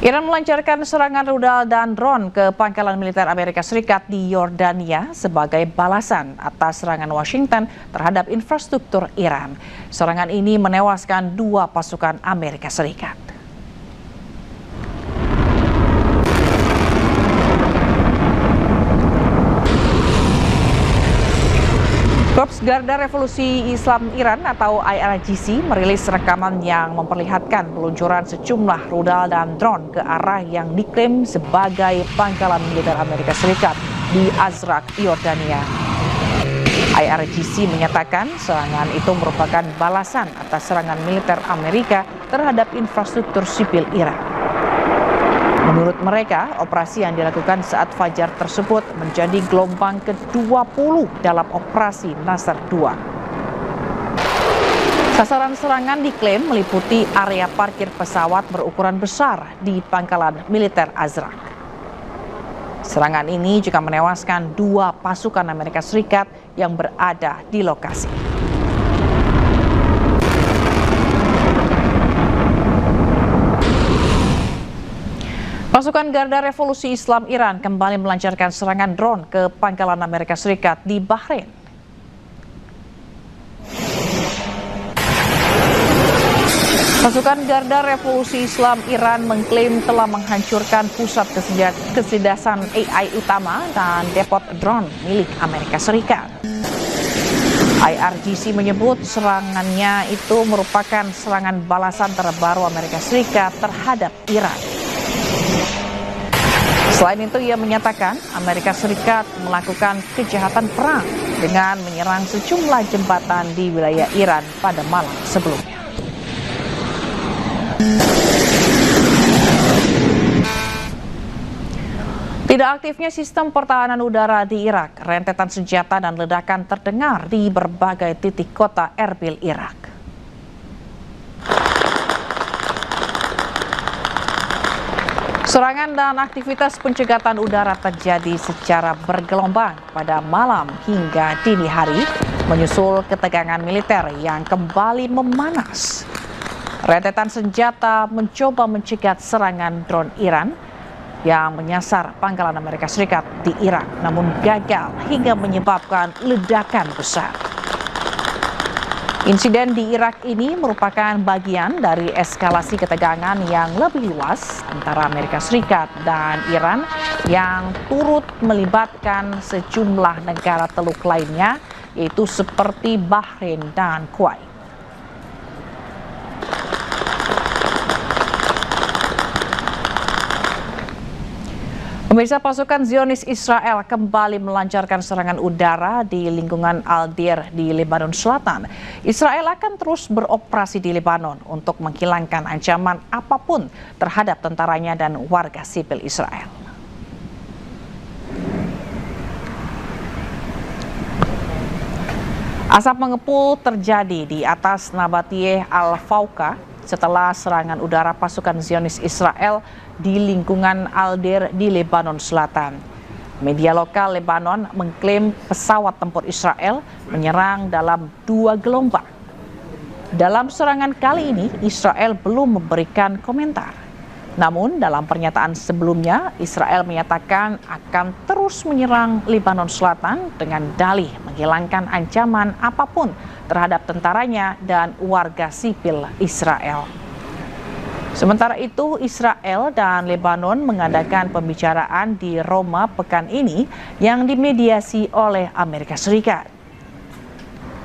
Iran melancarkan serangan rudal dan drone ke pangkalan militer Amerika Serikat di Yordania sebagai balasan atas serangan Washington terhadap infrastruktur Iran. Serangan ini menewaskan 2 pasukan Amerika Serikat. Korps Garda Revolusi Islam Iran atau IRGC merilis rekaman yang memperlihatkan peluncuran sejumlah rudal dan drone ke arah yang diklaim sebagai pangkalan militer Amerika Serikat di Azraq, Yordania. IRGC menyatakan serangan itu merupakan balasan atas serangan militer Amerika terhadap infrastruktur sipil Iran. Menurut mereka, operasi yang dilakukan saat fajar tersebut menjadi gelombang ke-20 dalam operasi Nasr 2. Sasaran serangan diklaim meliputi area parkir pesawat berukuran besar di pangkalan militer Azraq. Serangan ini juga menewaskan 2 pasukan Amerika Serikat yang berada di lokasi. Pasukan Garda Revolusi Islam Iran kembali melancarkan serangan drone ke pangkalan Amerika Serikat di Bahrain. Pasukan Garda Revolusi Islam Iran mengklaim telah menghancurkan pusat kecerdasan AI utama dan depot drone milik Amerika Serikat. IRGC menyebut serangannya itu merupakan serangan balasan terbaru Amerika Serikat terhadap Iran. Selain itu, ia menyatakan Amerika Serikat melakukan kejahatan perang dengan menyerang sejumlah jembatan di wilayah Iran pada malam sebelumnya. Tidak aktifnya sistem pertahanan udara di Irak, rentetan senjata dan ledakan terdengar di berbagai titik kota Erbil, Irak. Serangan dan aktivitas pencegatan udara terjadi secara bergelombang pada malam hingga dini hari, menyusul ketegangan militer yang kembali memanas. Rentetan senjata mencoba mencegat serangan drone Iran yang menyasar pangkalan Amerika Serikat di Irak, namun gagal hingga menyebabkan ledakan besar. Insiden di Irak ini merupakan bagian dari eskalasi ketegangan yang lebih luas antara Amerika Serikat dan Iran yang turut melibatkan sejumlah negara Teluk lainnya, yaitu seperti Bahrain dan Kuwait. Pemirsa, pasukan Zionis Israel kembali melancarkan serangan udara di lingkungan Al-Dir di Lebanon Selatan. Israel akan terus beroperasi di Lebanon untuk menghilangkan ancaman apapun terhadap tentaranya dan warga sipil Israel. Asap mengepul terjadi di atas Nabatiyeh Al-Fauqa setelah serangan udara pasukan Zionis Israel di lingkungan Al-Dir di Lebanon Selatan. Media lokal Lebanon mengklaim pesawat tempur Israel menyerang dalam 2 gelombang. Dalam serangan kali ini, Israel belum memberikan komentar. Namun, dalam pernyataan sebelumnya, Israel menyatakan akan terus menyerang Lebanon Selatan dengan dalih menghilangkan ancaman apapun terhadap tentaranya dan warga sipil Israel. Sementara itu, Israel dan Lebanon mengadakan pembicaraan di Roma pekan ini yang dimediasi oleh Amerika Serikat.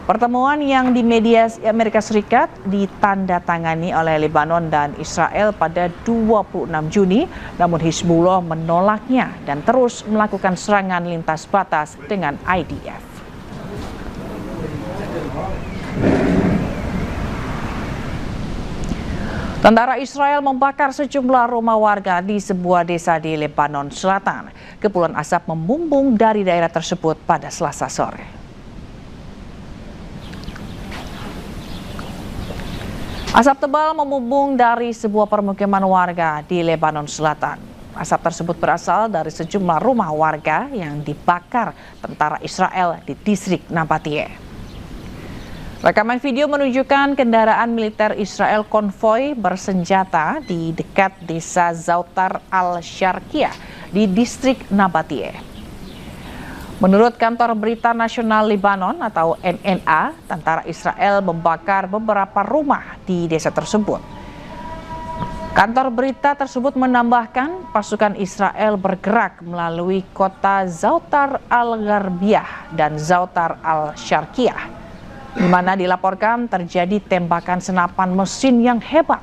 Pertemuan yang dimediasi Amerika Serikat ditandatangani oleh Lebanon dan Israel pada 26 Juni, namun Hizbullah menolaknya dan terus melakukan serangan lintas batas dengan IDF. Tentara Israel membakar sejumlah rumah warga di sebuah desa di Lebanon Selatan. Kepulan asap membumbung dari daerah tersebut pada Selasa sore. Asap tebal membumbung dari sebuah permukiman warga di Lebanon Selatan. Asap tersebut berasal dari sejumlah rumah warga yang dibakar tentara Israel di distrik Nabatiyeh. Rekaman video menunjukkan kendaraan militer Israel konvoi bersenjata di dekat desa Zautar al-Sharqiyah di distrik Nabatiyeh. Menurut Kantor Berita Nasional Lebanon atau NNA, tentara Israel membakar beberapa rumah di desa tersebut. Kantor berita tersebut menambahkan pasukan Israel bergerak melalui kota Zautar al-Gharbiyah dan Zautar al-Sharqiyah, di mana dilaporkan terjadi tembakan senapan mesin yang hebat.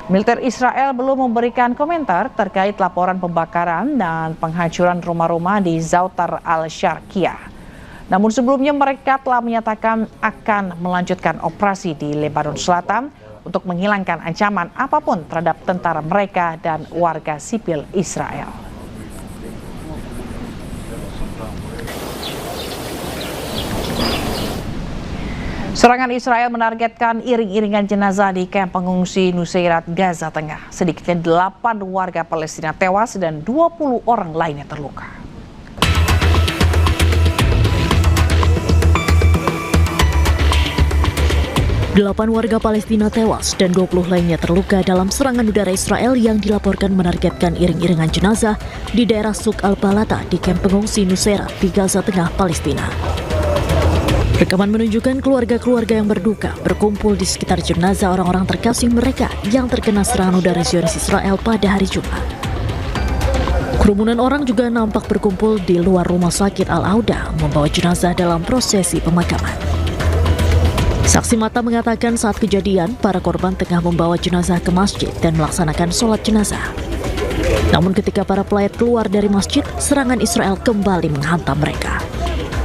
Militer Israel belum memberikan komentar terkait laporan pembakaran dan penghancuran rumah-rumah di Zautar al-Sharqiyah. Namun sebelumnya mereka telah menyatakan akan melanjutkan operasi di Lebanon Selatan untuk menghilangkan ancaman apapun terhadap tentara mereka dan warga sipil Israel. Serangan Israel menargetkan iring-iringan jenazah di kamp pengungsi Nusairat, Gaza Tengah. Sedikitnya 8 warga Palestina tewas dan 20 orang lainnya terluka. Delapan warga Palestina tewas dan 20 lainnya terluka dalam serangan udara Israel yang dilaporkan menargetkan iring-iringan jenazah di daerah Suk al-Balata di kamp pengungsi Nusairat di Gaza Tengah, Palestina. Rekaman menunjukkan keluarga-keluarga yang berduka berkumpul di sekitar jenazah orang-orang terkasih mereka yang terkena serangan udara Zionis Israel pada hari Jumat. Kerumunan orang juga nampak berkumpul di luar rumah sakit Al-Auda membawa jenazah dalam prosesi pemakaman. Saksi mata mengatakan saat kejadian, para korban tengah membawa jenazah ke masjid dan melaksanakan sholat jenazah. Namun ketika para pelayat keluar dari masjid, serangan Israel kembali menghantam mereka.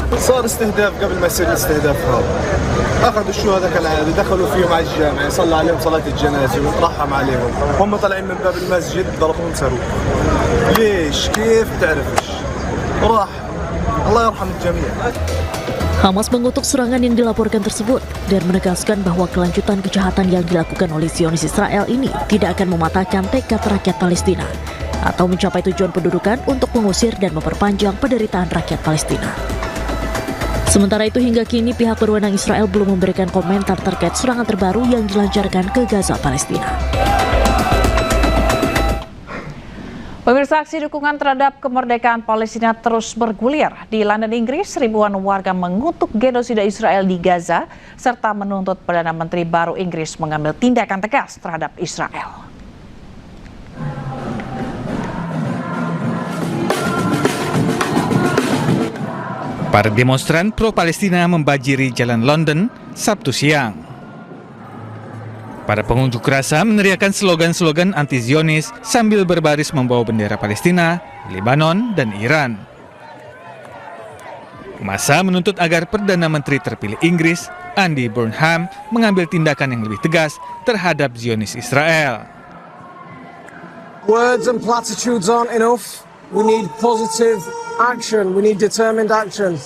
صار استهداف قبل ما يصير الاستهداف هذا. اخذوا الشهداء كالعاده دخلوا فيهم على الجامع صلى عليهم صلاه الجنازه وترحم عليهم، هم طالعين من باب المسجد ضربهم صاروخ. ليش؟ كيف؟ بتعرفش. راح الله يرحم الجميع. Hamas mengutuk serangan yang dilaporkan tersebut dan menegaskan bahwa kelanjutan kejahatan yang dilakukan oleh Zionis Israel ini tidak akan mematahkan tekad rakyat Palestina atau mencapai tujuan pendudukan untuk mengusir dan memperpanjang penderitaan rakyat Palestina. Sementara itu hingga kini pihak berwenang Israel belum memberikan komentar terkait serangan terbaru yang dilancarkan ke Gaza, Palestina. Pemirsa, aksi dukungan terhadap kemerdekaan Palestina terus bergulir. Di London, Inggris, ribuan warga mengutuk genosida Israel di Gaza serta menuntut Perdana Menteri baru Inggris mengambil tindakan tegas terhadap Israel. Para demonstran pro-Palestina membajiri jalan London Sabtu siang. Para pengunjuk rasa meneriakkan slogan-slogan anti-Zionis sambil berbaris membawa bendera Palestina, Lebanon, dan Iran. Massa menuntut agar Perdana Menteri terpilih Inggris, Andy Burnham, mengambil tindakan yang lebih tegas terhadap Zionis Israel. Words and platitudes aren't enough. We need positive action, we need determined action,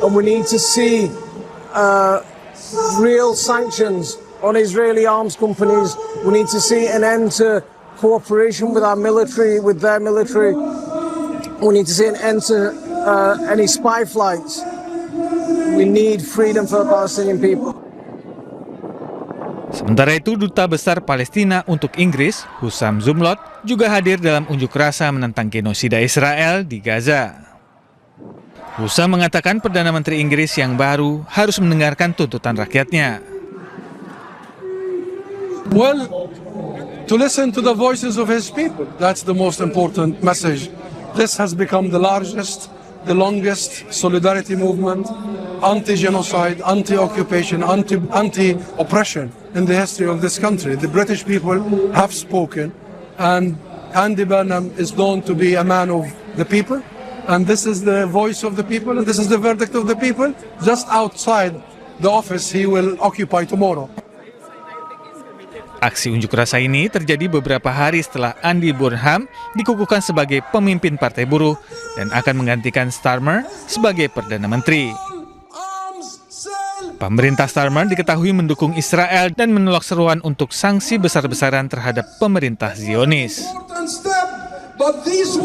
and we need to see real sanctions on Israeli arms companies. We need to see an end to cooperation with our military, with their military. We need to see an end to any spy flights. We need freedom for the Palestinian people. Sementara itu, Duta Besar Palestina untuk Inggris, Hussam Zumlot, juga hadir dalam unjuk rasa menentang genosida Israel di Gaza. Hussam mengatakan Perdana Menteri Inggris yang baru harus mendengarkan tuntutan rakyatnya. Well, to listen to the voices of his people, that's the most important message. This has become the largest, the longest solidarity movement, anti-genocide, anti-occupation, anti-oppression in the history of this country. The British people have spoken, and Andy Burnham is known to be a man of the people, and this is the voice of the people, and this is the verdict of the people. Just outside the office he will occupy tomorrow. Aksi unjuk rasa ini terjadi beberapa hari setelah Andy Burnham dikukuhkan sebagai pemimpin Partai Buruh dan akan menggantikan Starmer sebagai Perdana Menteri. Pemerintah Starmer diketahui mendukung Israel dan menolak seruan untuk sanksi besar-besaran terhadap pemerintah Zionis. But these